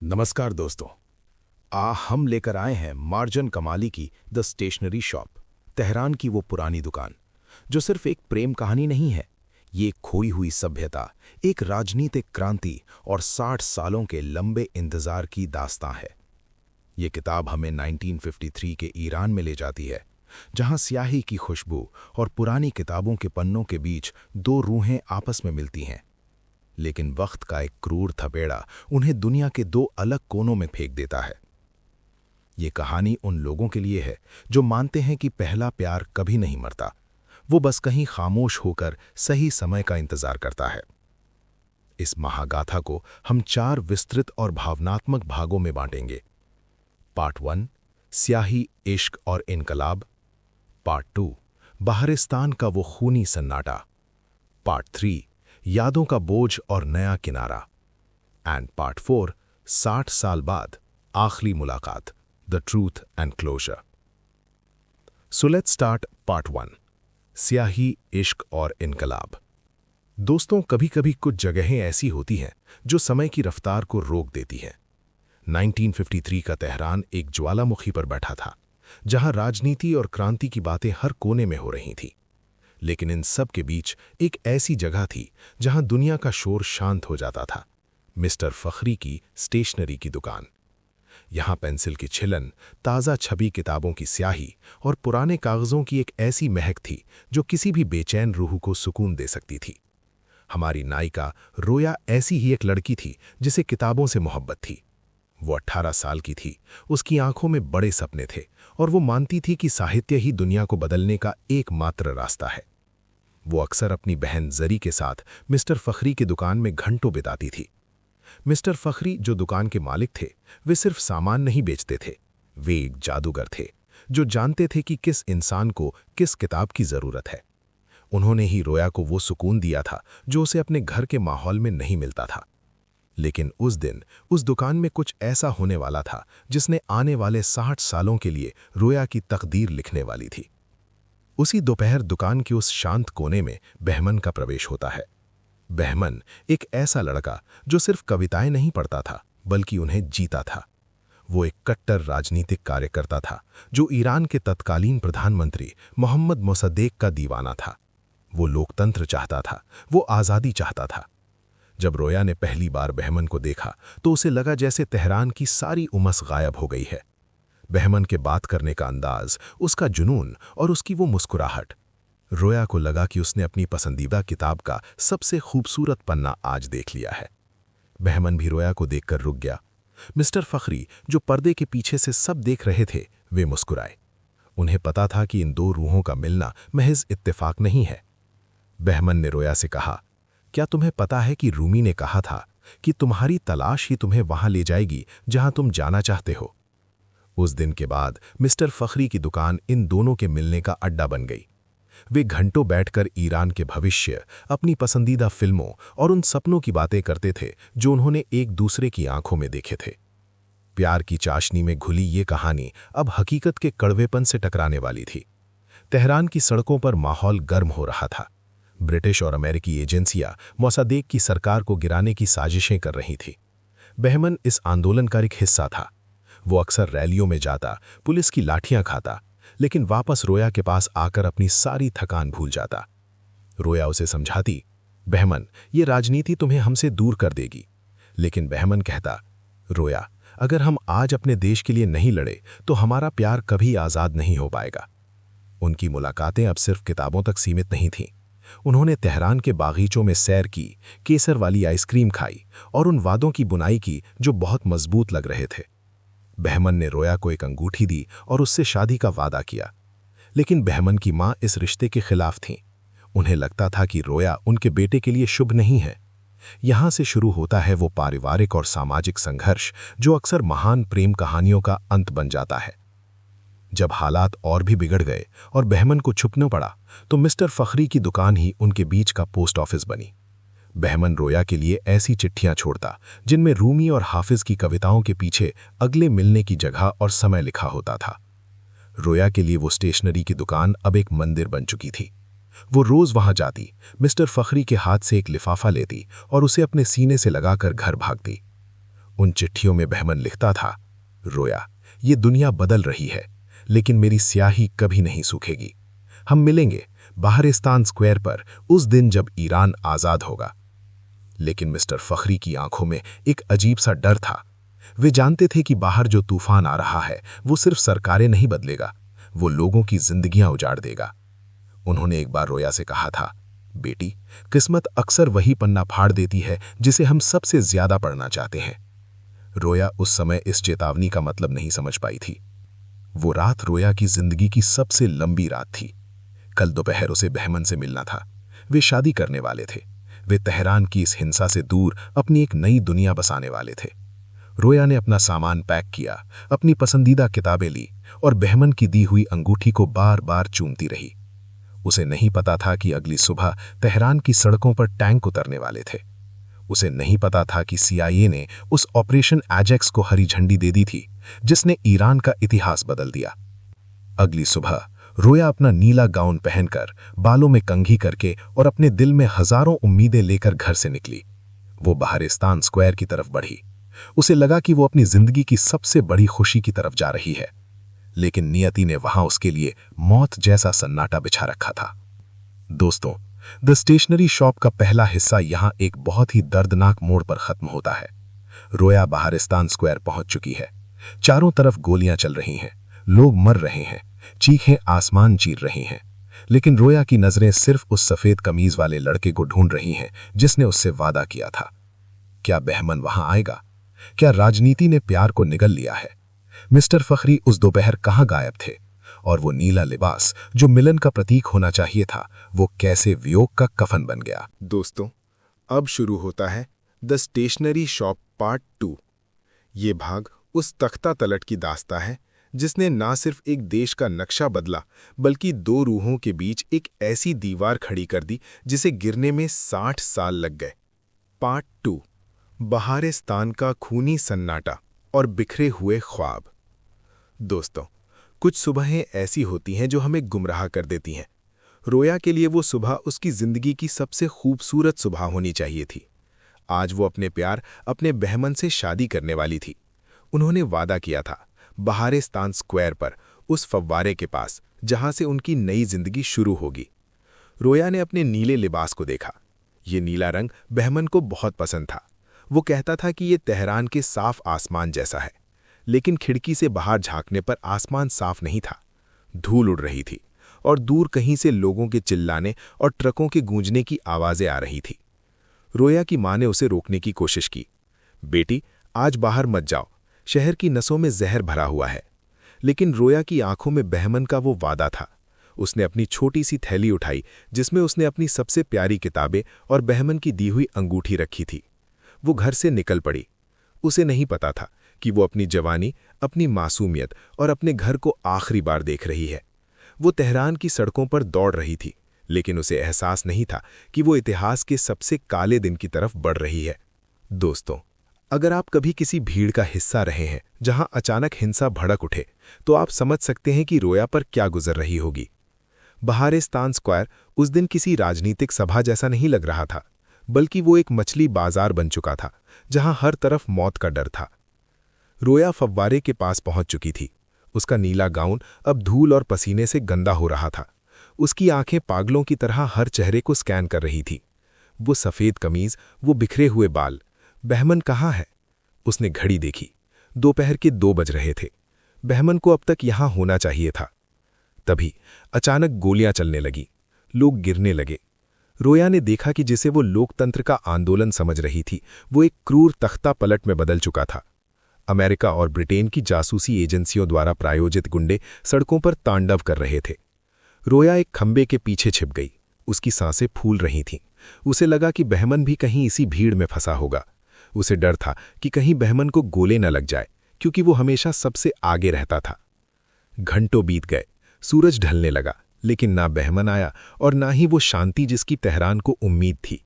नमस्कार दोस्तों। हम लेकर आए हैं मार्जन कमाली की द स्टेशनरी शॉप, तेहरान की वो पुरानी दुकान जो सिर्फ एक प्रेम कहानी नहीं है। ये एक खोई हुई सभ्यता, एक राजनीतिक क्रांति और 60 सालों के लंबे इंतजार की दास्तां है। ये किताब हमें 1953 के ईरान में ले जाती है, जहां स्याही की खुशबू और पुरानी किताबों के पन्नों के बीच दो रूहें आपस में मिलती हैं। लेकिन वक्त का एक क्रूर थपेड़ा उन्हें दुनिया के दो अलग कोनों में फेंक देता है। ये कहानी उन लोगों के लिए है जो मानते हैं कि पहला प्यार कभी नहीं मरता, वो बस कहीं खामोश होकर सही समय का इंतजार करता है। इस महागाथा को हम 4 विस्तृत और भावनात्मक भागों में बांटेंगे। पार्ट 1, स्याही, इश्क और इनकलाब। पार्ट 2, बहारिस्तान का वो खूनी सन्नाटा। पार्ट 3, यादों का बोझ और नया किनारा। एंड पार्ट 4, 60 साल बाद आखिरी मुलाकात, the truth and closure. So let's start part 1, स्याही, इश्क और इनकलाब। दोस्तों, कभी कभी कुछ जगहें ऐसी होती हैं जो समय की रफ्तार को रोक देती हैं। 1953 का तेहरान एक ज्वालामुखी पर बैठा था, जहां राजनीति और क्रांति की बातें हर कोने में हो रही थीं। लेकिन इन सब के बीच एक ऐसी जगह थी जहां दुनिया का शोर शांत हो जाता था, मिस्टर फखरी की स्टेशनरी की दुकान। यहां पेंसिल की छिलन, ताज़ा छपी किताबों की स्याही और पुराने कागज़ों की एक ऐसी महक थी जो किसी भी बेचैन रूह को सुकून दे सकती थी। हमारी नायिका रोया ऐसी ही एक लड़की थी जिसे किताबों से मोहब्बत थी। वो 18 साल की थी, उसकी आंखों में बड़े सपने थे और वो मानती थी कि साहित्य ही दुनिया को बदलने का एकमात्र रास्ता है। वो अक्सर अपनी बहन जरी के साथ मिस्टर फखरी की दुकान में घंटों बिताती थी। मिस्टर फखरी, जो दुकान के मालिक थे, वे सिर्फ सामान नहीं बेचते थे, वे एक जादूगर थे जो जानते थे कि किस इंसान को किस किताब की जरूरत है। उन्होंने ही रोया को वो सुकून दिया था जो उसे अपने घर के माहौल में नहीं मिलता था। लेकिन उस दिन उस दुकान में कुछ ऐसा होने वाला था जिसने आने वाले 60 सालों के लिए रोया की तकदीर लिखने वाली थी। उसी दोपहर दुकान के उस शांत कोने में बहमन का प्रवेश होता है। बहमन एक ऐसा लड़का जो सिर्फ कविताएं नहीं पढ़ता था, बल्कि उन्हें जीता था। वो एक कट्टर राजनीतिक कार्यकर्ता था जो ईरान के तत्कालीन प्रधानमंत्री मोहम्मद मोसद्देक का दीवाना था। वो लोकतंत्र चाहता था, वो आज़ादी चाहता था। जब रोया ने पहली बार बहमन को देखा तो उसे लगा जैसे तेहरान की सारी उमस गायब हो गई है। बहमन के बात करने का अंदाज, उसका जुनून और उसकी वो मुस्कुराहट। रोया को लगा कि उसने अपनी पसंदीदा किताब का सबसे खूबसूरत पन्ना आज देख लिया है। बहमन भी रोया को देखकर रुक गया। मिस्टर फखरी, जो पर्दे के पीछे से सब देख रहे थे, वे मुस्कुराए। उन्हें पता था कि इन दो रूहों का मिलना महज इत्तेफाक नहीं है। बहमन ने रोया से कहा, क्या तुम्हें पता है कि रूमी ने कहा था कि तुम्हारी तलाश ही तुम्हें वहां ले जाएगी जहां तुम जाना चाहते हो। उस दिन के बाद मिस्टर फखरी की दुकान इन दोनों के मिलने का अड्डा बन गई। वे घंटों बैठकर ईरान के भविष्य, अपनी पसंदीदा फिल्मों और उन सपनों की बातें करते थे जो उन्होंने एक दूसरे की आंखों में देखे थे। प्यार की चाशनी में घुली ये कहानी अब हकीकत के कड़वेपन से टकराने वाली थी। तेहरान की सड़कों पर माहौल गर्म हो रहा था। ब्रिटिश और अमेरिकी एजेंसियां मोसादेक की सरकार को गिराने की साजिशें कर रही थी। बहमन इस आंदोलन का एक हिस्सा था। वो अक्सर रैलियों में जाता, पुलिस की लाठियां खाता, लेकिन वापस रोया के पास आकर अपनी सारी थकान भूल जाता। रोया उसे समझाती, बहमन, ये राजनीति तुम्हें हमसे दूर कर देगी। लेकिन बहमन कहता, रोया, अगर हम आज अपने देश के लिए नहीं लड़े तो हमारा प्यार कभी आज़ाद नहीं हो पाएगा। उनकी मुलाकातें अब सिर्फ किताबों तक सीमित नहीं थीं। उन्होंने तेहरान के बागीचों में सैर की, केसर वाली आइसक्रीम खाई और उन वादों की बुनाई की जो बहुत मजबूत लग रहे थे। बहमन ने रोया को एक अंगूठी दी और उससे शादी का वादा किया। लेकिन बहमन की मां इस रिश्ते के खिलाफ थीं। उन्हें लगता था कि रोया उनके बेटे के लिए शुभ नहीं है। यहां से शुरू होता है वो पारिवारिक और सामाजिक संघर्ष जो अक्सर महान प्रेम कहानियों का अंत बन जाता है। जब हालात और भी बिगड़ गए और बहमन को छुपना पड़ा, तो मिस्टर फखरी की दुकान ही उनके बीच का पोस्ट ऑफिस बनी। बहमन रोया के लिए ऐसी चिट्ठियां छोड़ता जिनमें रूमी और हाफिज की कविताओं के पीछे अगले मिलने की जगह और समय लिखा होता था। रोया के लिए वो स्टेशनरी की दुकान अब एक मंदिर बन चुकी थी। वो रोज वहां जाती, मिस्टर फखरी के हाथ से एक लिफाफा लेती और उसे अपने सीने से लगाकर घर भागती। उन चिट्ठियों में बहमन लिखता था, रोया, ये दुनिया बदल रही है, लेकिन मेरी स्याही कभी नहीं सूखेगी। हम मिलेंगे बहारिस्तान स्क्वायर पर उस दिन जब ईरान आज़ाद होगा। लेकिन मिस्टर फखरी की आंखों में एक अजीब सा डर था। वे जानते थे कि बाहर जो तूफान आ रहा है वो सिर्फ सरकारें नहीं बदलेगा, वो लोगों की जिंदगियां उजाड़ देगा। उन्होंने एक बार रोया से कहा था, बेटी, किस्मत अक्सर वही पन्ना फाड़ देती है जिसे हम सबसे ज्यादा पढ़ना चाहते हैं। रोया उस समय इस चेतावनी का मतलब नहीं समझ पाई थी। वो रात रोया की जिंदगी की सबसे लंबी रात थी। कल दोपहर उसे बहमन से मिलना था। वे शादी करने वाले थे। वे तेहरान की इस हिंसा से दूर अपनी एक नई दुनिया बसाने वाले थे। रोया ने अपना सामान पैक किया, अपनी पसंदीदा किताबें ली और बहमन की दी हुई अंगूठी को बार बार चूमती रही। उसे नहीं पता था कि अगली सुबह तेहरान की सड़कों पर टैंक उतरने वाले थे। उसे नहीं पता था कि CIA ने उस ऑपरेशन एजेक्स को हरी झंडी दे दी थी, जिसने ईरान का इतिहास बदल दिया। अगली सुबह रोया अपना नीला गाउन पहनकर, बालों में कंघी करके और अपने दिल में हजारों उम्मीदें लेकर घर से निकली। वो बहारिस्तान स्क्वायर की तरफ बढ़ी। उसे लगा कि वो अपनी जिंदगी की सबसे बड़ी खुशी की तरफ जा रही है, लेकिन नियति ने वहां उसके लिए मौत जैसा सन्नाटा बिछा रखा था। दोस्तों, द स्टेशनरी शॉप का पहला हिस्सा यहां एक बहुत ही दर्दनाक मोड़ पर खत्म होता है। रोया बहारिस्तान स्क्वायर पहुंच चुकी है। चारों तरफ गोलियां चल रही हैं, लोग मर रहे हैं, चीखें आसमान चीर रही हैं, लेकिन रोया की नजरें सिर्फ उस सफेद कमीज वाले लड़के को ढूंढ रही हैं जिसने उससे वादा किया था। क्या बहमन वहां आएगा? क्या राजनीति ने प्यार को निगल लिया है? मिस्टर फखरी उस दोपहर कहां गायब थे? और वो नीला लिबास जो मिलन का प्रतीक होना चाहिए था, वो कैसे वियोग का कफन बन गया? दोस्तों, अब शुरू होता है द स्टेशनरी शॉप पार्ट 2। ये भाग उस तख्ता तलट की दास्ता है जिसने ना सिर्फ एक देश का नक्शा बदला, बल्कि दो रूहों के बीच एक ऐसी दीवार खड़ी कर दी जिसे गिरने में 60 साल लग गए। पार्ट 2, बहारिस्तान का खूनी सन्नाटा और बिखरे हुए ख्वाब। दोस्तों, कुछ सुबहें ऐसी होती हैं जो हमें गुमराह कर देती हैं। रोया के लिए वो सुबह उसकी जिंदगी की सबसे खूबसूरत सुबह होनी चाहिए थी। आज वो अपने प्यार, अपने बहमन से शादी करने वाली थी। उन्होंने वादा किया था बहारिस्तान स्क्वायर पर, उस फव्वारे के पास जहां से उनकी नई जिंदगी शुरू होगी। रोया ने अपने नीले लिबास को देखा। ये नीला रंग बहमन को बहुत पसंद था। वो कहता था कि ये तेहरान के साफ आसमान जैसा है, लेकिन खिड़की से बाहर झांकने पर आसमान साफ नहीं था। धूल उड़ रही थी और दूर कहीं से लोगों के चिल्लाने और ट्रकों के गूंजने की आवाजें आ रही थी। रोया की मां ने उसे रोकने की कोशिश की। बेटी, आज बाहर मत जाओ, शहर की नसों में जहर भरा हुआ है। लेकिन रोया की आंखों में बहमन का वो वादा था। उसने अपनी छोटी सी थैली उठाई जिसमें उसने अपनी सबसे प्यारी किताबें और बहमन की दी हुई अंगूठी रखी थी। वो घर से निकल पड़ी। उसे नहीं पता था कि वो अपनी जवानी, अपनी मासूमियत और अपने घर को आखिरी बार देख रही है। वो तेहरान की सड़कों पर दौड़ रही थी, लेकिन उसे एहसास नहीं था कि वो इतिहास के सबसे काले दिन की तरफ बढ़ रही है। दोस्तों, अगर आप कभी किसी भीड़ का हिस्सा रहे हैं जहां अचानक हिंसा भड़क उठे, तो आप समझ सकते हैं कि रोया पर क्या गुजर रही होगी। बहारिस्तान स्क्वायर उस दिन किसी राजनीतिक सभा जैसा नहीं लग रहा था, बल्कि वो एक मछली बाजार बन चुका था जहां हर तरफ मौत का डर था। रोया फव्वारे के पास पहुंच चुकी थी। उसका नीला गाउन अब धूल और पसीने से गंदा हो रहा था। उसकी आंखें पागलों की तरह हर चेहरे को स्कैन कर रही थी। वो सफ़ेद कमीज, वो बिखरे हुए बाल। बहमन कहाँ है? उसने घड़ी देखी। दोपहर के 2 बज रहे थे। बहमन को अब तक यहां होना चाहिए था। तभी अचानक गोलियां चलने लगी। लोग गिरने लगे। रोया ने देखा कि जिसे वो लोकतंत्र का आंदोलन समझ रही थी, वो एक क्रूर तख्ता पलट में बदल चुका था। अमेरिका और ब्रिटेन की जासूसी एजेंसियों द्वारा प्रायोजित गुंडे सड़कों पर तांडव कर रहे थे। रोया एक खंबे के पीछे छिप गई। उसकी सांसें फूल रही थीं। उसे लगा कि बहमन भी कहीं इसी भीड़ में फंसा होगा। उसे डर था कि कहीं बहमन को गोले न लग जाए, क्योंकि वो हमेशा सबसे आगे रहता था। घंटों बीत गए। सूरज ढलने लगा, लेकिन ना बहमन आया और ना ही वो शांति जिसकी तेहरान को उम्मीद थी।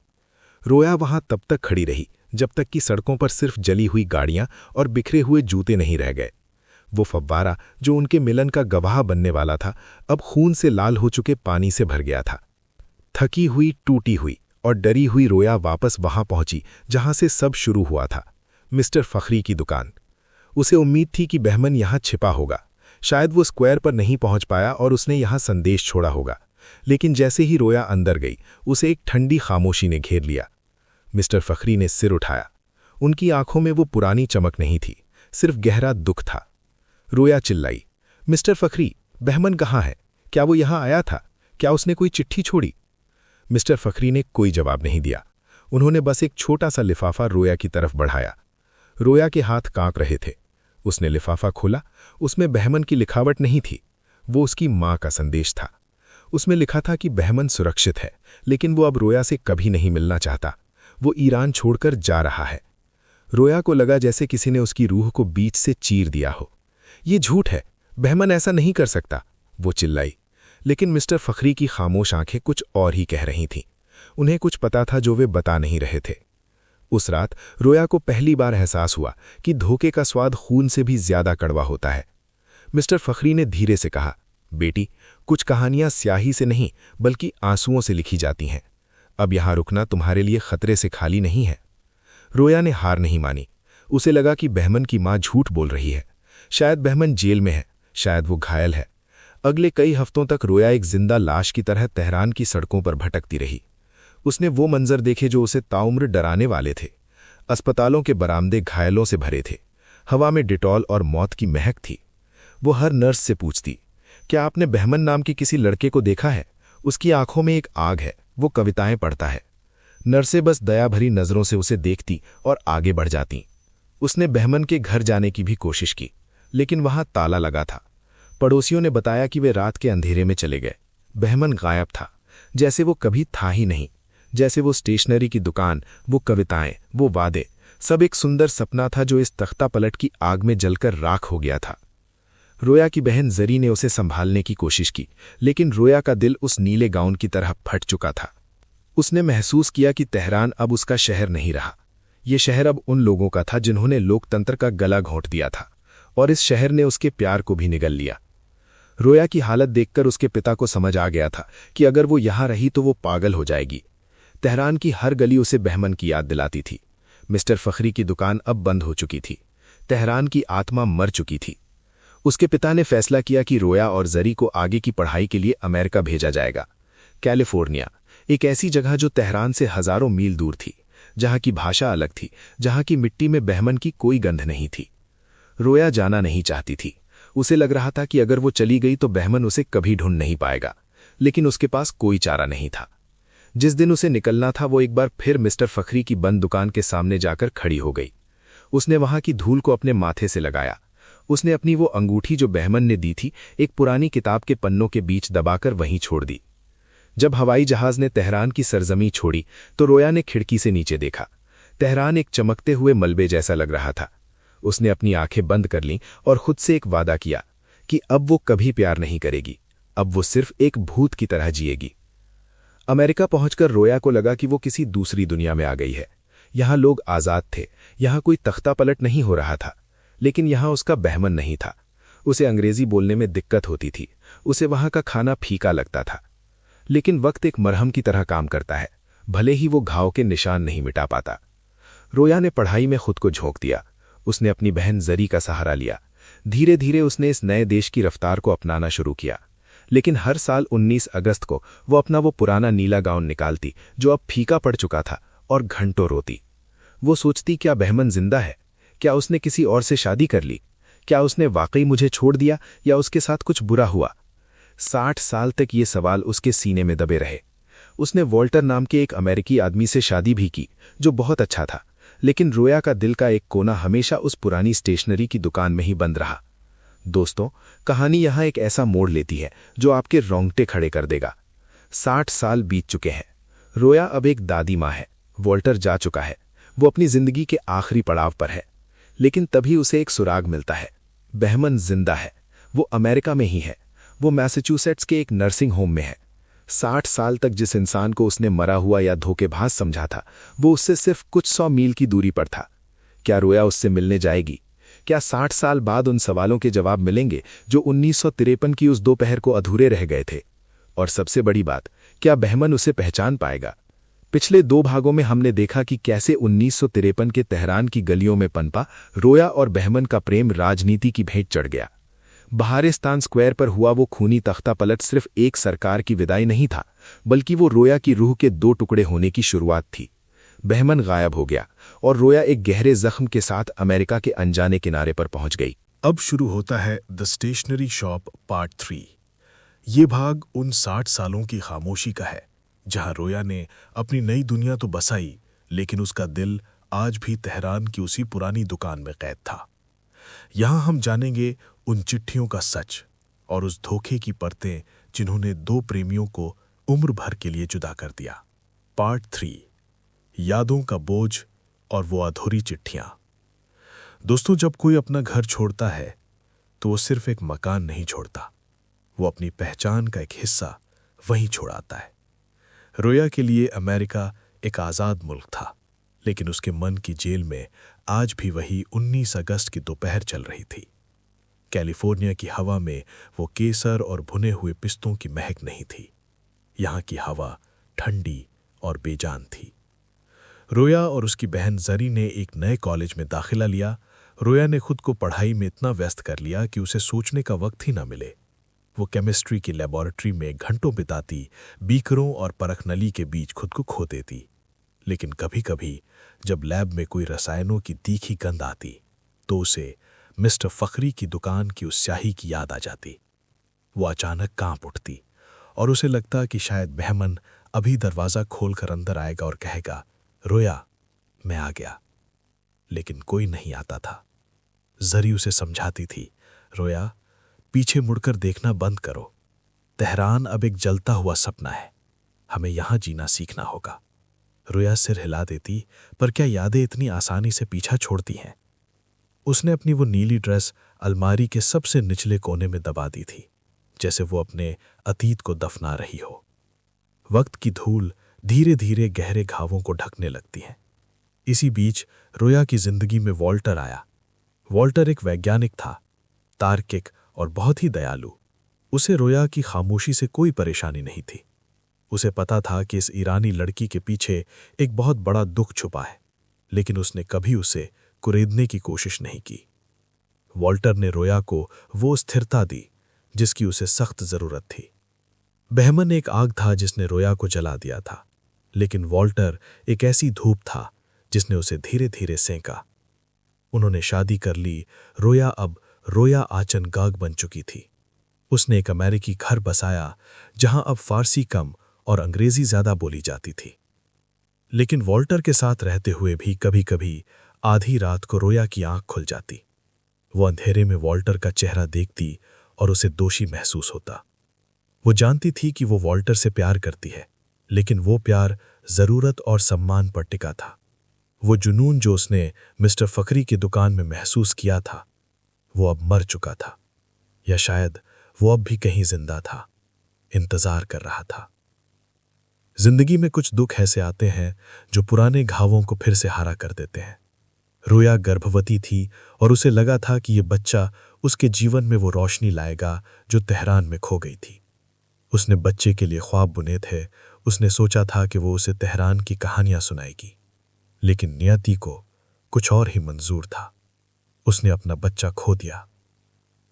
रोया वहां तब तक खड़ी रही जब तक कि सड़कों पर सिर्फ जली हुई गाड़ियां और बिखरे हुए जूते नहीं रह गए। वो फव्वारा जो उनके मिलन का गवाह बनने वाला था, अब खून से लाल हो चुके पानी से भर गया था। थकी हुई, टूटी हुई और डरी हुई रोया वापस वहां पहुंची जहां से सब शुरू हुआ था। मिस्टर फखरी की दुकान। उसे उम्मीद थी कि बहमन यहाँ छिपा होगा। शायद वो स्क्वायर पर नहीं पहुंच पाया और उसने यहाँ संदेश छोड़ा होगा। लेकिन जैसे ही रोया अंदर गई, उसे एक ठंडी खामोशी ने घेर लिया। मिस्टर फखरी ने सिर उठाया। उनकी आंखों में वो पुरानी चमक नहीं थी, सिर्फ गहरा दुख था। रोया चिल्लाई, मिस्टर फखरी, बहमन कहाँ है? क्या वो यहाँ आया था? क्या उसने कोई चिट्ठी छोड़ी? मिस्टर फखरी ने कोई जवाब नहीं दिया। उन्होंने बस एक छोटा सा लिफाफा रोया की तरफ बढ़ाया। रोया के हाथ कांप रहे थे। उसने लिफाफा खोला। उसमें बहमन की लिखावट नहीं थी, वो उसकी माँ का संदेश था। उसमें लिखा था कि बहमन सुरक्षित है, लेकिन वो अब रोया से कभी नहीं मिलना चाहता। वो ईरान छोड़कर जा रहा है। रोया को लगा जैसे किसी ने उसकी रूह को बीच से चीर दिया हो। ये झूठ है, बहमन ऐसा नहीं कर सकता, वो चिल्लाई। लेकिन मिस्टर फखरी की खामोश आंखें कुछ और ही कह रही थीं। उन्हें कुछ पता था जो वे बता नहीं रहे थे। उस रात रोया को पहली बार एहसास हुआ कि धोखे का स्वाद खून से भी ज्यादा कड़वा होता है। मिस्टर फखरी ने धीरे से कहा, बेटी, कुछ कहानियां स्याही से नहीं बल्कि आंसुओं से लिखी जाती हैं। अब यहां रुकना तुम्हारे लिए खतरे से खाली नहीं है। रोया ने हार नहीं मानी। उसे लगा कि बहमन की मां झूठ बोल रही है। शायद बहमन जेल में है, शायद वो घायल है। अगले कई हफ्तों तक रोया एक जिंदा लाश की तरह तेहरान की सड़कों पर भटकती रही। उसने वो मंजर देखे जो उसे ताउम्र डराने वाले थे। अस्पतालों के बरामदे घायलों से भरे थे। हवा में डिटॉल और मौत की महक थी। वो हर नर्स से पूछती, क्या आपने बहमन नाम के किसी लड़के को देखा है? उसकी आंखों में एक आग है, वो कविताएं पढ़ता है। नर्सें बस दया भरी नजरों से उसे देखती और आगे बढ़ जाती। उसने बहमन के घर जाने की भी कोशिश की, लेकिन वहां ताला लगा था। पड़ोसियों ने बताया कि वे रात के अंधेरे में चले गए। बहमन गायब था, जैसे वो कभी था ही नहीं। जैसे वो स्टेशनरी की दुकान, वो कविताएं, वो वादे, सब एक सुंदर सपना था जो इस तख्ता पलट की आग में जलकर राख हो गया था। रोया की बहन जरी ने उसे संभालने की कोशिश की, लेकिन रोया का दिल उस नीले गाउन की तरह फट चुका था। उसने महसूस किया कि तेहरान अब उसका शहर नहीं रहा। ये शहर अब उन लोगों का था जिन्होंने लोकतंत्र का गला घोंट दिया था, और इस शहर ने उसके प्यार को भी निगल लिया। रोया की हालत देखकर उसके पिता को समझ आ गया था कि अगर वो यहां रही तो वो पागल हो जाएगी। तेहरान की हर गली उसे बहमन की याद दिलाती थी। मिस्टर फखरी की दुकान अब बंद हो चुकी थी। तेहरान की आत्मा मर चुकी थी। उसके पिता ने फैसला किया कि रोया और जरी को आगे की पढ़ाई के लिए अमेरिका भेजा जाएगा। कैलिफोर्निया, एक ऐसी जगह जो तेहरान से हजारों मील दूर थी, जहां की भाषा अलग थी, जहां की मिट्टी में बहमन की कोई गंध नहीं थी। रोया जाना नहीं चाहती थी। उसे लग रहा था कि अगर वो चली गई तो बहमन उसे कभी ढूंढ नहीं पाएगा, लेकिन उसके पास कोई चारा नहीं था। जिस दिन उसे निकलना था वो एक बार फिर मिस्टर फखरी की बंद दुकान के सामने जाकर खड़ी हो गई। उसने वहां की धूल को अपने माथे से लगाया। उसने अपनी वो अंगूठी जो बहमन ने दी थी एक पुरानी किताब के पन्नों के बीच दबाकर वहीं छोड़ दी। जब हवाई जहाज ने तेहरान की सरजमी छोड़ी तो रोया ने खिड़की से नीचे देखा। तेहरान एक चमकते हुए मलबे जैसा लग रहा था। उसने अपनी आंखें बंद कर लीं और खुद से एक वादा किया कि अब वो कभी प्यार नहीं करेगी। अब वो सिर्फ एक भूत की तरह जिएगी। अमेरिका पहुंचकर रोया को लगा कि वो किसी दूसरी दुनिया में आ गई है। यहां लोग आजाद थे, यहां कोई तख्ता पलट नहीं हो रहा था, लेकिन यहां उसका बहमन नहीं था। उसे अंग्रेजी बोलने में दिक्कत होती थी। उसे वहां का खाना फीका लगता था। लेकिन वक्त एक मरहम की तरह काम करता है, भले ही वो घाव के निशान नहीं मिटा पाता। रोया ने पढ़ाई में खुद को झोंक दिया। उसने अपनी बहन जरी का सहारा लिया। धीरे धीरे उसने इस नए देश की रफ्तार को अपनाना शुरू किया। लेकिन हर साल 19 अगस्त को वो अपना वो पुराना नीला गाउन निकालती जो अब फीका पड़ चुका था, और घंटों रोती। वो सोचती, क्या बहमन जिंदा है? क्या उसने किसी और से शादी कर ली? क्या उसने वाकई मुझे छोड़ दिया या उसके साथ कुछ बुरा हुआ? 60 साल तक ये सवाल उसके सीने में दबे रहे। उसने वॉल्टर नाम के एक अमेरिकी आदमी से शादी भी की जो बहुत अच्छा था, लेकिन रोया का दिल का एक कोना हमेशा उस पुरानी स्टेशनरी की दुकान में ही बंद रहा। दोस्तों, कहानी यहां एक ऐसा मोड़ लेती है जो आपके रोंगटे खड़े कर देगा। 60 साल बीत चुके हैं। रोया अब एक दादी माँ है। वॉल्टर जा चुका है। वो अपनी जिंदगी के आखिरी पड़ाव पर है। लेकिन तभी उसे एक सुराग मिलता है। बहमन जिंदा है। वो अमेरिका में ही है। वो मैसाचुसेट्स के एक नर्सिंग होम में है। 60 साल तक जिस इंसान को उसने मरा हुआ या धोखेबाज समझा था, वो उससे सिर्फ कुछ 100 मील की दूरी पर था। क्या रोया उससे मिलने जाएगी? क्या 60 साल बाद उन सवालों के जवाब मिलेंगे जो 1953 की उस दोपहर को अधूरे रह गए थे? और सबसे बड़ी बात, क्या बहमन उसे पहचान पाएगा? पिछले 2 भागों में हमने देखा कि कैसे 1953 के तेहरान की गलियों में पनपा रोया और बहमन का प्रेम राजनीति की भेंट चढ़ गया। बहारिस्तान स्क्वायर पर हुआ वो खूनी तख्तापलट सिर्फ एक सरकार की विदाई नहीं था, बल्कि वो रोया की रूह के 2 टुकड़े होने की शुरुआत थी। बहमन गायब हो गया और रोया एक गहरे जख्म के साथ अमेरिका के अनजाने किनारे पर पहुंच गई। अब शुरू होता है द स्टेशनरी शॉप पार्ट 3। ये भाग उन 60 सालों की खामोशी का है जहां रोया ने अपनी नई दुनिया तो बसाई, लेकिन उसका दिल आज भी तेहरान की उसी पुरानी दुकान में कैद था। यहां हम जानेंगे उन चिट्ठियों का सच और उस धोखे की परतें जिन्होंने 2 प्रेमियों को उम्र भर के लिए जुदा कर दिया। पार्ट 3, यादों का बोझ और वो अधूरी चिट्ठियां। दोस्तों, जब कोई अपना घर छोड़ता है तो वो सिर्फ एक मकान नहीं छोड़ता, वो अपनी पहचान का एक हिस्सा वहीं छोड़ाता है। रोया के लिए अमेरिका एक आज़ाद मुल्क था, लेकिन उसके मन की जेल में आज भी वही 19 अगस्त की दोपहर चल रही थी। कैलिफोर्निया की हवा में वो केसर और भुने हुए पिस्तों की महक नहीं थी। यहाँ की हवा ठंडी और बेजान थी। रोया और उसकी बहन जरी ने एक नए कॉलेज में दाखिला लिया। रोया ने खुद को पढ़ाई में इतना व्यस्त कर लिया कि उसे सोचने का वक्त ही ना मिले। वो केमिस्ट्री की लेबोरेटरी में घंटों बिताती, बीकरों और परखनली के बीच खुद को खो देती। लेकिन कभी-कभी जब लैब में कोई रसायनों की तीखी गंध आती तो उसे मिस्टर फखरी की दुकान की उस स्याही की याद आ जाती। वो अचानक कांप उठती और उसे लगता कि शायद बहमन अभी दरवाज़ा खोलकर अंदर आएगा और कहेगा, रोया, मैं आ गया। लेकिन कोई नहीं आता था। जरी उसे समझाती थी, रोया, पीछे मुड़कर देखना बंद करो। तेहरान अब एक जलता हुआ सपना है, हमें यहां जीना सीखना होगा। रोया सिर हिला देती, पर क्या यादें इतनी आसानी से पीछा छोड़ती हैं? उसने अपनी वो नीली ड्रेस अलमारी के सबसे निचले कोने में दबा दी थी, जैसे वो अपने अतीत को दफना रही हो। वक्त की धूल धीरे धीरे गहरे घावों को ढकने लगती है। इसी बीच रोया की जिंदगी में वॉल्टर आया। वॉल्टर एक वैज्ञानिक था, तार्किक और बहुत ही दयालु। उसे रोया की खामोशी से कोई परेशानी नहीं थी। उसे पता था कि इस ईरानी लड़की के पीछे एक बहुत बड़ा दुख छुपा है, लेकिन उसने कभी उसे कुरेदने की कोशिश नहीं की। वॉल्टर ने रोया को वो स्थिरता दी जिसकी उसे सख्त जरूरत थी। बहमन एक आग था जिसने रोया को जला दिया था, लेकिन वॉल्टर एक ऐसी धूप था जिसने उसे धीरे धीरे सेंका। उन्होंने शादी कर ली। रोया अब रोया आचन गाग बन चुकी थी। उसने एक अमेरिकी घर बसाया जहां अब फारसी कम और अंग्रेजी ज्यादा बोली जाती थी। लेकिन वॉल्टर के साथ रहते हुए भी कभी कभी आधी रात को रोया की आंख खुल जाती। वो अंधेरे में वॉल्टर का चेहरा देखती और उसे दोषी महसूस होता। वो जानती थी कि वो वॉल्टर से प्यार करती है, लेकिन वो प्यार जरूरत और सम्मान पर टिका था। वो जुनून जो उसने मिस्टर फखरी की दुकान में महसूस किया था, वो अब मर चुका था, या शायद वो अब भी कहीं जिंदा था, इंतजार कर रहा था। जिंदगी में कुछ दुख ऐसे आते हैं जो पुराने घावों को फिर से हरा कर देते हैं। रोया गर्भवती थी और उसे लगा था कि ये बच्चा उसके जीवन में वो रोशनी लाएगा जो तेहरान में खो गई थी। उसने बच्चे के लिए ख्वाब बुने थे। उसने सोचा था कि वो उसे तेहरान की कहानियां सुनाएगी, लेकिन नियति को कुछ और ही मंजूर था। उसने अपना बच्चा खो दिया।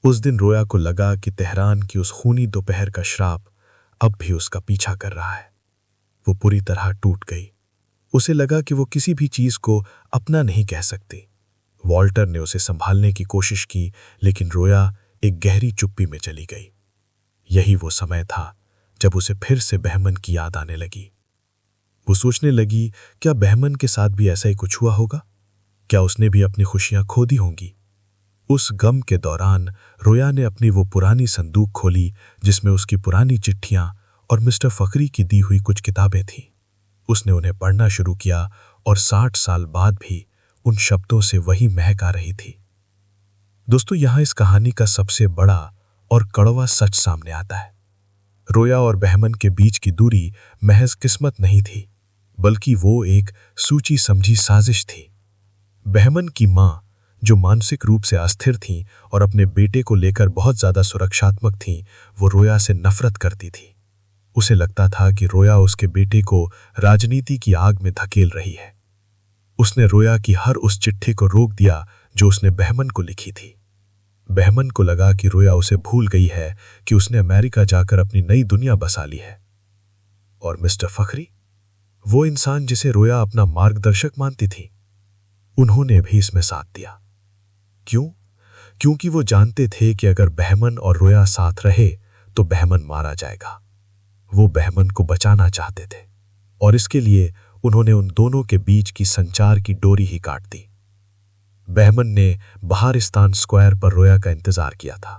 उस दिन रोया को लगा कि तेहरान की उस खूनी दोपहर का श्राप अब भी उसका पीछा कर रहा है। वो पूरी तरह टूट गई। उसे लगा कि वो किसी भी चीज को अपना नहीं कह सकती। वॉल्टर ने उसे संभालने की कोशिश की, लेकिन रोया एक गहरी चुप्पी में चली गई। यही वो समय था जब उसे फिर से बहमन की याद आने लगी। वो सोचने लगी, क्या बहमन के साथ भी ऐसा ही कुछ हुआ होगा? क्या उसने भी अपनी खुशियां खो दी होंगी? उस गम के दौरान रोया ने अपनी वो पुरानी संदूक खोली जिसमें उसकी पुरानी चिट्ठियां और मिस्टर फखरी की दी हुई कुछ किताबें थीं। उसने उन्हें पढ़ना शुरू किया और 60 साल बाद भी उन शब्दों से वही महक आ रही थी। दोस्तों, यहां इस कहानी का सबसे बड़ा और कड़वा सच सामने आता है। रोया और बहमन के बीच की दूरी महज किस्मत नहीं थी, बल्कि वो एक सूची समझी साजिश थी। बहमन की मां, जो मानसिक रूप से अस्थिर थीं और अपने बेटे को लेकर बहुत ज्यादा सुरक्षात्मक थीं, वो रोया से नफरत करती थी। उसे लगता था कि रोया उसके बेटे को राजनीति की आग में धकेल रही है। उसने रोया की हर उस चिट्ठी को रोक दिया जो उसने बहमन को लिखी थी। बहमन को लगा कि रोया उसे भूल गई है कि उसने अमेरिका जाकर अपनी नई दुनिया बसा ली है। और मिस्टर फखरी, वो इंसान जिसे रोया अपना मार्गदर्शक मानती थी, उन्होंने भी इसमें साथ दिया। क्यों? क्योंकि वो जानते थे कि अगर बहमन और रोया साथ रहे तो बहमन मारा जाएगा। वो बहमन को बचाना चाहते थे और इसके लिए उन्होंने उन दोनों के बीच की संचार की डोरी ही काट दी। बहमन ने बहारिस्तान स्क्वायर पर रोया का इंतजार किया था।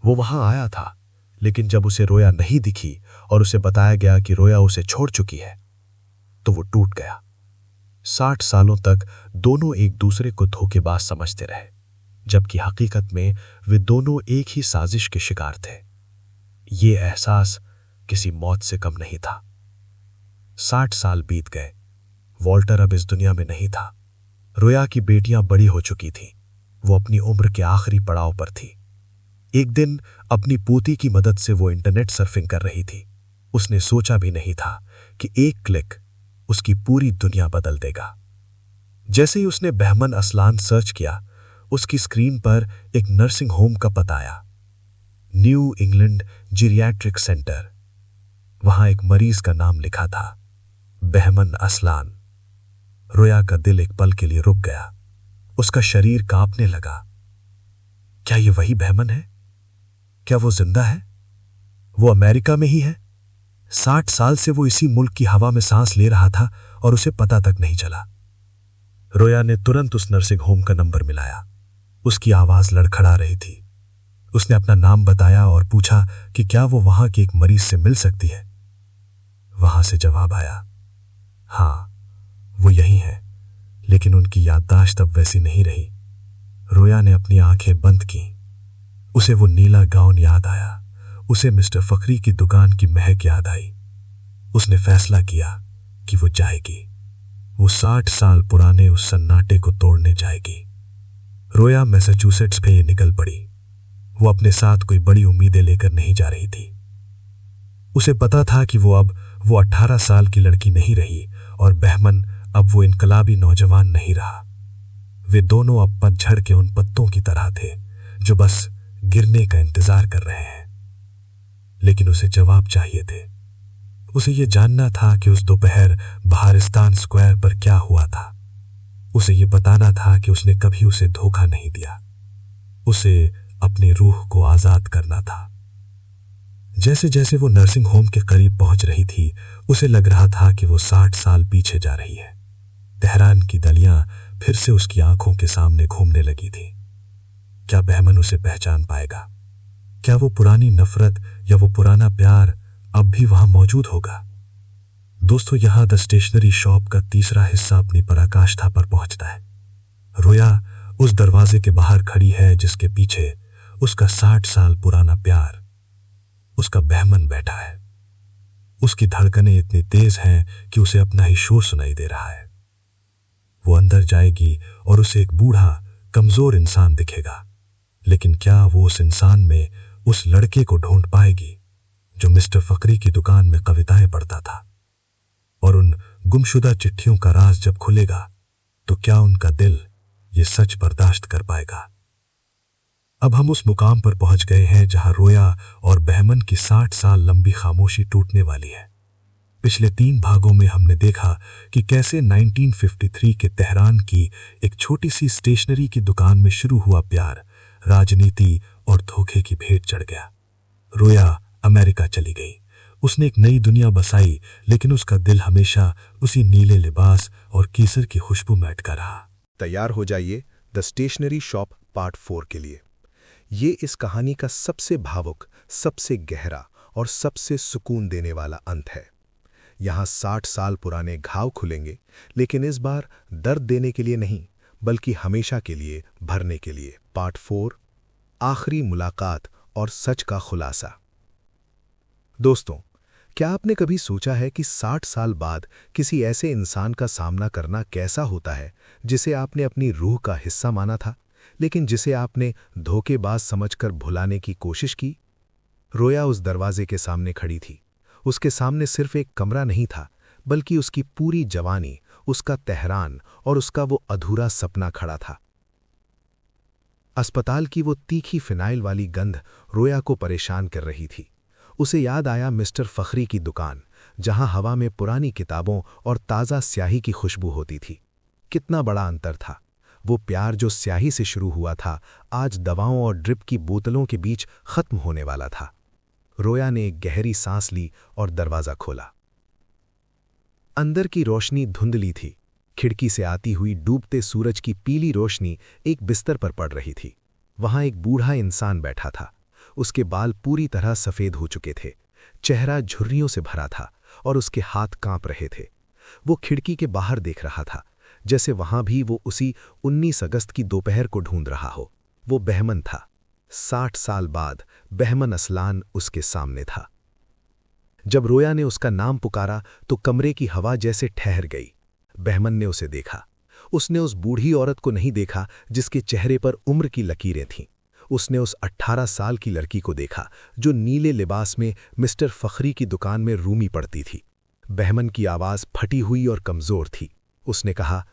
वो वहां आया था, लेकिन जब उसे रोया नहीं दिखी और उसे बताया गया कि रोया उसे छोड़ चुकी है, तो वो टूट गया। 60 सालों तक दोनों एक दूसरे को धोखेबाज समझते रहे, जबकि हकीकत में वे दोनों एक ही साजिश के शिकार थे। ये एहसास किसी मौत से कम नहीं था। 60 साल बीत गए। वॉल्टर अब इस दुनिया में नहीं था। रोया की बेटियां बड़ी हो चुकी थीं। वो अपनी उम्र के आखिरी पड़ाव पर थी। एक दिन अपनी पोती की मदद से वो इंटरनेट सर्फिंग कर रही थी। उसने सोचा भी नहीं था कि एक क्लिक उसकी पूरी दुनिया बदल देगा। जैसे ही उसने बहमन असलान सर्च किया, उसकी स्क्रीन पर एक नर्सिंग होम का पता आया, न्यू इंग्लैंड जीरियाट्रिक सेंटर। वहां एक मरीज का नाम लिखा था, बहमन असलान। रोया का दिल एक पल के लिए रुक गया। उसका शरीर कांपने लगा। क्या ये वही बहमन है? क्या वो जिंदा है? वो अमेरिका में ही है? 60 साल से वो इसी मुल्क की हवा में सांस ले रहा था और उसे पता तक नहीं चला। रोया ने तुरंत उस नर्सिंग होम का नंबर मिलाया। उसकी आवाज लड़खड़ा रही थी। उसने अपना नाम बताया और पूछा कि क्या वो वहां के एक मरीज से मिल सकती है। वहां से जवाब आया, हाँ, वो यही है, लेकिन उनकी याददाश्त अब वैसी नहीं रही। रोया ने अपनी आंखें बंद की। उसे वो नीला गाउन याद आया। उसे मिस्टर फखरी की दुकान की महक याद आई। उसने फैसला किया कि वो जाएगी। वो 60 साल पुराने उस सन्नाटे को तोड़ने जाएगी। रोया मैसाचुसेट्स पे निकल पड़ी। वो अपने साथ कोई बड़ी उम्मीदें लेकर नहीं जा रही थी। उसे पता था कि वो 18 साल की लड़की नहीं रही और बहमन अब वो इनकलाबी नौजवान नहीं रहा। वे दोनों अब पतझड़ के उन पत्तों की तरह थे जो बस गिरने का इंतजार कर रहे हैं। लेकिन उसे जवाब चाहिए थे। उसे ये जानना था कि उस दोपहर बहारिस्तान स्क्वायर पर क्या हुआ था। उसे ये बताना था कि उसने कभी उसे धोखा नहीं दिया। उसे अपनी रूह को आजाद करना था। जैसे जैसे वो नर्सिंग होम के करीब पहुंच रही थी, उसे लग रहा था कि वो 60 साल पीछे जा रही है। तेहरान की गलियां फिर से उसकी आंखों के सामने घूमने लगी थी। क्या बहमन उसे पहचान पाएगा? क्या वो पुरानी नफरत या वो पुराना प्यार अब भी वहां मौजूद होगा? दोस्तों, यहां द स्टेशनरी शॉप का तीसरा हिस्सा अपनी पराकाष्ठा पर पहुंचता है। रोया उस दरवाजे के बाहर खड़ी है जिसके पीछे उसका 60 साल पुराना प्यार, उसका बहमन बैठा है। उसकी धड़कनें इतनी तेज हैं कि उसे अपना ही शोर सुनाई दे रहा है। वो अंदर जाएगी और उसे एक बूढ़ा कमजोर इंसान दिखेगा, लेकिन क्या वो उस इंसान में उस लड़के को ढूंढ पाएगी जो मिस्टर फकरी की दुकान में कविताएं पढ़ता था? और उन गुमशुदा चिट्ठियों का राज जब खुलेगा तो क्या उनका दिल ये सच बर्दाश्त कर पाएगा? अब हम उस मुकाम पर पहुंच गए हैं जहां रोया और बहमन की 60 साल लंबी खामोशी टूटने वाली है। पिछले 3 भागों में हमने देखा कि कैसे 1953 के तेहरान की एक छोटी सी स्टेशनरी की दुकान में शुरू हुआ प्यार राजनीति और धोखे की भेंट चढ़ गया। रोया अमेरिका चली गई। उसने एक नई दुनिया बसाई, लेकिन उसका दिल हमेशा उसी नीले लिबास और केसर की खुशबू में अटका रहा। तैयार हो जाइए द स्टेशनरी शॉप पार्ट 4 के लिए। ये इस कहानी का सबसे भावुक, सबसे गहरा और सबसे सुकून देने वाला अंत है। यहाँ 60 साल पुराने घाव खुलेंगे, लेकिन इस बार दर्द देने के लिए नहीं, बल्कि हमेशा के लिए भरने के लिए। पार्ट 4, आखिरी मुलाकात और सच का खुलासा। दोस्तों, क्या आपने कभी सोचा है कि 60 साल बाद किसी ऐसे इंसान का सामना करना कैसा होता है जिसे आपने अपनी रूह का हिस्सा माना था, लेकिन जिसे आपने धोखेबाज समझकर भुलाने की कोशिश की? रोया उस दरवाजे के सामने खड़ी थी। उसके सामने सिर्फ एक कमरा नहीं था, बल्कि उसकी पूरी जवानी, उसका तेहरान और उसका वो अधूरा सपना खड़ा था। अस्पताल की वो तीखी फिनाइल वाली गंध रोया को परेशान कर रही थी। उसे याद आया मिस्टर फखरी की दुकान, जहां हवा में पुरानी किताबों और ताज़ा स्याही की खुशबू होती थी। कितना बड़ा अंतर था। वो प्यार जो स्याही से शुरू हुआ था, आज दवाओं और ड्रिप की बोतलों के बीच खत्म होने वाला था। रोया ने एक गहरी सांस ली और दरवाज़ा खोला। अंदर की रोशनी धुंधली थी। खिड़की से आती हुई डूबते सूरज की पीली रोशनी एक बिस्तर पर पड़ रही थी। वहां एक बूढ़ा इंसान बैठा था। उसके बाल पूरी तरह सफ़ेद हो चुके थे, चेहरा झुर्रियों से भरा था और उसके हाथ कांप रहे थे। वो खिड़की के बाहर देख रहा था, जैसे वहां भी वो उसी 19 अगस्त की दोपहर को ढूंढ रहा हो। वो बहमन था। 60 साल बाद बहमन असलान उसके सामने था। जब रोया ने उसका नाम पुकारा तो कमरे की हवा जैसे ठहर गई। बहमन ने उसे देखा। उसने उस बूढ़ी औरत को नहीं देखा जिसके चेहरे पर उम्र की लकीरें थीं। उसने उस 18 साल की लड़की को देखा जो नीले लिबास में मिस्टर फखरी की दुकान में रूमी पड़ती थी। बहमन की आवाज़ फटी हुई और कमज़ोर थी। उसने कहा,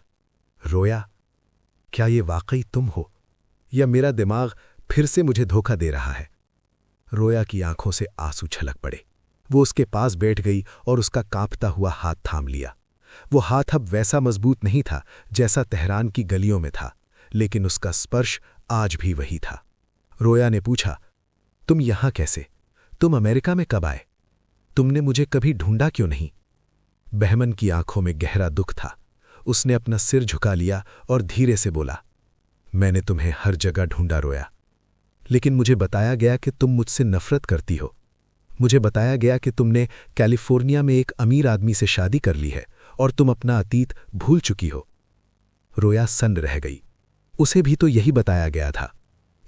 रोया, क्या ये वाकई तुम हो या मेरा दिमाग फिर से मुझे धोखा दे रहा है? रोया की आंखों से आंसू छलक पड़े। वो उसके पास बैठ गई और उसका कांपता हुआ हाथ थाम लिया। वो हाथ अब वैसा मजबूत नहीं था जैसा तेहरान की गलियों में था, लेकिन उसका स्पर्श आज भी वही था। रोया ने पूछा, तुम यहां कैसे? तुम अमेरिका में कब आए? तुमने मुझे कभी ढूंढा क्यों नहीं? बहमन की आंखों में गहरा दुख था। उसने अपना सिर झुका लिया और धीरे से बोला, मैंने तुम्हें हर जगह ढूंढा रोया, लेकिन मुझे बताया गया कि तुम मुझसे नफरत करती हो। मुझे बताया गया कि तुमने कैलिफोर्निया में एक अमीर आदमी से शादी कर ली है और तुम अपना अतीत भूल चुकी हो। रोया सन्न रह गई। उसे भी तो यही बताया गया था।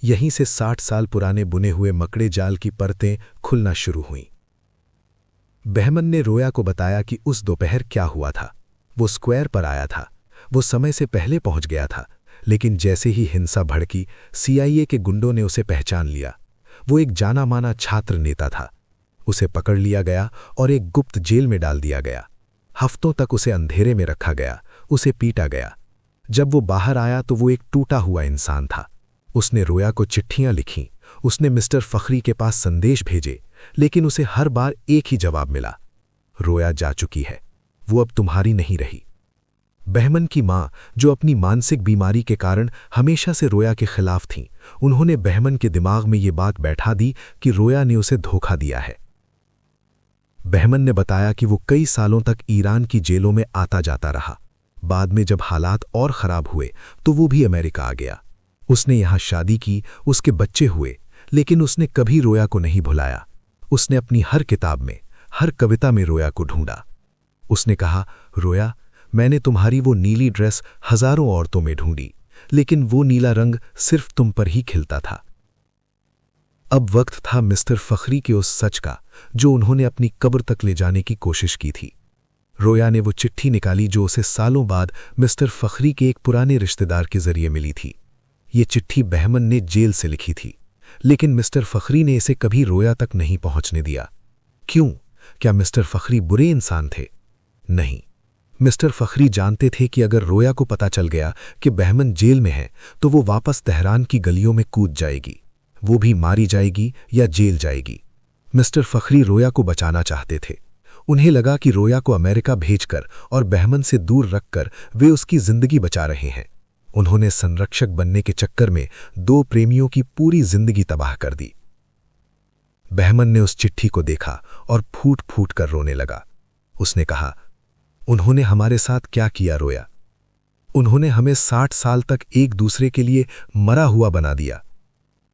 यहीं से 60 साल पुराने बुने हुए मकड़े जाल की परतें खुलना शुरू हुईं। बहमन ने रोया को बताया कि उस दोपहर क्या हुआ था। वो स्क्वायर पर आया था। वो समय से पहले पहुंच गया था, लेकिन जैसे ही हिंसा भड़की, CIA के गुंडों ने उसे पहचान लिया। वो एक जाना माना छात्र नेता था। उसे पकड़ लिया गया और एक गुप्त जेल में डाल दिया गया। हफ्तों तक उसे अंधेरे में रखा गया, उसे पीटा गया। जब वो बाहर आया तो वो एक टूटा हुआ इंसान था। उसने रोया को चिट्ठियां लिखीं, उसने मिस्टर फखरी के पास संदेश भेजे, लेकिन उसे हर बार एक ही जवाब मिला, रोया जा चुकी है, वो अब तुम्हारी नहीं रही। बहमन की मां, जो अपनी मानसिक बीमारी के कारण हमेशा से रोया के खिलाफ थीं, उन्होंने बहमन के दिमाग में ये बात बैठा दी कि रोया ने उसे धोखा दिया है। बहमन ने बताया कि वो कई सालों तक ईरान की जेलों में आता जाता रहा। बाद में जब हालात और ख़राब हुए तो वो भी अमेरिका आ गया। उसने यहाँ शादी की, उसके बच्चे हुए, लेकिन उसने कभी रोया को नहीं भुलाया। उसने अपनी हर किताब में, हर कविता में रोया को ढूंढा। उसने कहा, रोया, मैंने तुम्हारी वो नीली ड्रेस हजारों औरतों में ढूंढी, लेकिन वो नीला रंग सिर्फ तुम पर ही खिलता था। अब वक्त था मिस्टर फखरी के उस सच का जो उन्होंने अपनी कब्र तक ले जाने की कोशिश की थी। रोया ने वो चिट्ठी निकाली जो उसे सालों बाद मिस्टर फखरी के एक पुराने रिश्तेदार के जरिए मिली थी। ये चिट्ठी बहमन ने जेल से लिखी थी, लेकिन मिस्टर फखरी ने इसे कभी रोया तक नहीं पहुंचने दिया। क्यों? क्या मिस्टर फखरी बुरे इंसान थे? नहीं। मिस्टर फखरी जानते थे कि अगर रोया को पता चल गया कि बहमन जेल में है तो वो वापस तेहरान की गलियों में कूद जाएगी। वो भी मारी जाएगी या जेल जाएगी। मिस्टर फखरी रोया को बचाना चाहते थे। उन्हें लगा कि रोया को अमेरिका भेजकर और बहमन से दूर रखकर वे उसकी जिंदगी बचा रहे हैं। उन्होंने संरक्षक बनने के चक्कर में दो प्रेमियों की पूरी जिंदगी तबाह कर दी। बहमन ने उस चिट्ठी को देखा और फूट फूट कर रोने लगा। उसने कहा, उन्होंने हमारे साथ क्या किया रोया? उन्होंने हमें 60 साल तक एक दूसरे के लिए मरा हुआ बना दिया।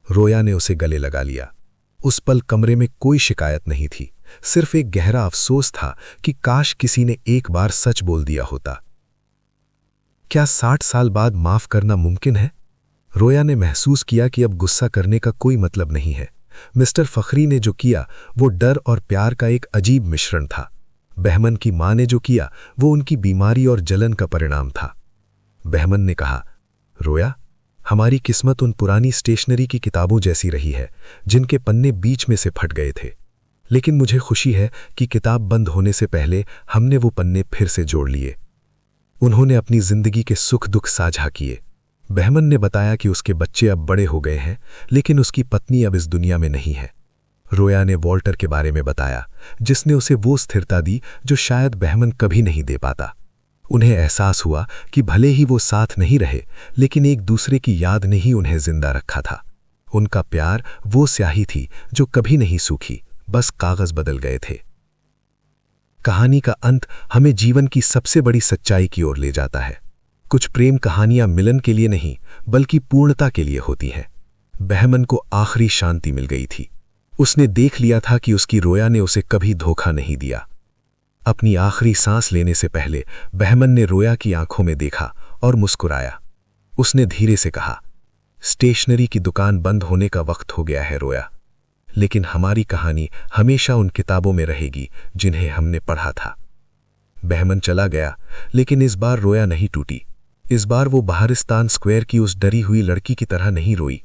रोया ने उसे गले लगा लिया। उस पल कमरे में कोई शिकायत नहीं थी, सिर्फ एक गहरा अफसोस था कि काश किसी ने एक बार सच बोल दिया होता। क्या 60 साल बाद माफ करना मुमकिन है? रोया ने महसूस किया कि अब गुस्सा करने का कोई मतलब नहीं है। मिस्टर फखरी ने जो किया वो डर और प्यार का एक अजीब मिश्रण था। बहमन की मां ने जो किया वो उनकी बीमारी और जलन का परिणाम था। बहमन ने कहा, रोया, हमारी किस्मत उन पुरानी स्टेशनरी की किताबों जैसी रही है जिनके पन्ने बीच में से फट गए थे। लेकिन मुझे खुशी है कि किताब बंद होने से पहले हमने वो पन्ने फिर से जोड़ लिए। उन्होंने अपनी जिंदगी के सुख दुख साझा किए। बहमन ने बताया कि उसके बच्चे अब बड़े हो गए हैं, लेकिन उसकी पत्नी अब इस दुनिया में नहीं है। रोया ने वॉल्टर के बारे में बताया, जिसने उसे वो स्थिरता दी जो शायद बहमन कभी नहीं दे पाता। उन्हें एहसास हुआ कि भले ही वो साथ नहीं रहे, लेकिन एक दूसरे की याद ने ही उन्हें जिंदा रखा था। उनका प्यार वो स्याही थी जो कभी नहीं सूखी, बस कागज बदल गए थे। कहानी का अंत हमें जीवन की सबसे बड़ी सच्चाई की ओर ले जाता है। कुछ प्रेम कहानियां मिलन के लिए नहीं, बल्कि पूर्णता के लिए होती हैं। बहमन को आखिरी शांति मिल गई थी। उसने देख लिया था कि उसकी रोया ने उसे कभी धोखा नहीं दिया। अपनी आखिरी सांस लेने से पहले बहमन ने रोया की आंखों में देखा और मुस्कुराया। उसने धीरे से कहा, स्टेशनरी की दुकान बंद होने का वक्त हो गया है रोया, लेकिन हमारी कहानी हमेशा उन किताबों में रहेगी जिन्हें हमने पढ़ा था। बहमन चला गया, लेकिन इस बार रोया नहीं टूटी। इस बार वो बहारिस्तान स्क्वायर की उस डरी हुई लड़की की तरह नहीं रोई।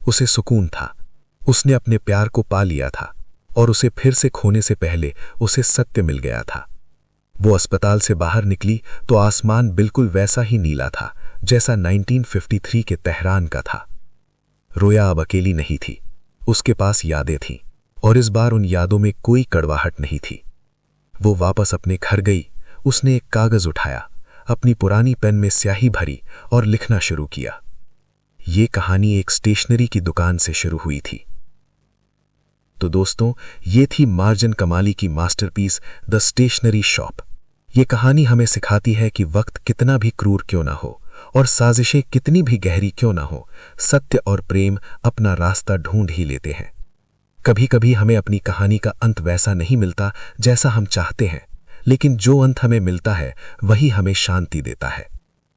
उसे सुकून था। उसने अपने प्यार को पा लिया था और उसे फिर से खोने से पहले उसे सत्य मिल गया था। वो अस्पताल से बाहर निकली तो आसमान बिल्कुल वैसा ही नीला था जैसा 1953 के तेहरान का था। रोया अब अकेली नहीं थी। उसके पास यादें थीं, और इस बार उन यादों में कोई कड़वाहट नहीं थी। वो वापस अपने घर गई। उसने एक कागज उठाया, अपनी पुरानी पेन में स्याही भरी और लिखना शुरू किया। ये कहानी एक स्टेशनरी की दुकान से शुरू हुई थी। तो दोस्तों, ये थी मार्जन कमाली की मास्टरपीस द स्टेशनरी शॉप। ये कहानी हमें सिखाती है कि वक्त कितना भी क्रूर क्यों ना हो और साजिशें कितनी भी गहरी क्यों ना हो, सत्य और प्रेम अपना रास्ता ढूंढ ही लेते हैं। कभी कभी हमें अपनी कहानी का अंत वैसा नहीं मिलता जैसा हम चाहते हैं, लेकिन जो अंत हमें मिलता है वही हमें शांति देता है।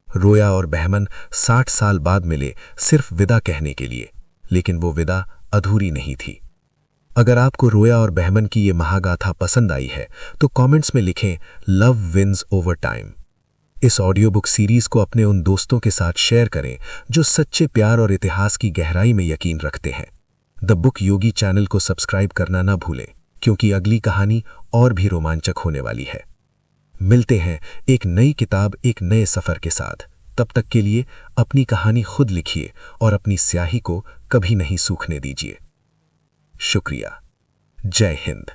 रोया और बहमन 60 साल बाद मिले सिर्फ विदा कहने के लिए, लेकिन वो विदा अधूरी नहीं थी। अगर आपको रोया और बहमन की ये महागाथा पसंद आई है तो कमेंट्स में लिखें, लव विन्स ओवर टाइम। इस ऑडियो बुक सीरीज को अपने उन दोस्तों के साथ शेयर करें जो सच्चे प्यार और इतिहास की गहराई में यकीन रखते हैं। द बुक योगी चैनल को सब्सक्राइब करना ना भूलें, क्योंकि अगली कहानी और भी रोमांचक होने वाली है। मिलते हैं एक नई किताब, एक नए सफर के साथ। तब तक के लिए अपनी कहानी खुद लिखिए और अपनी स्याही को कभी नहीं सूखने दीजिए। शुक्रिया। जय हिंद।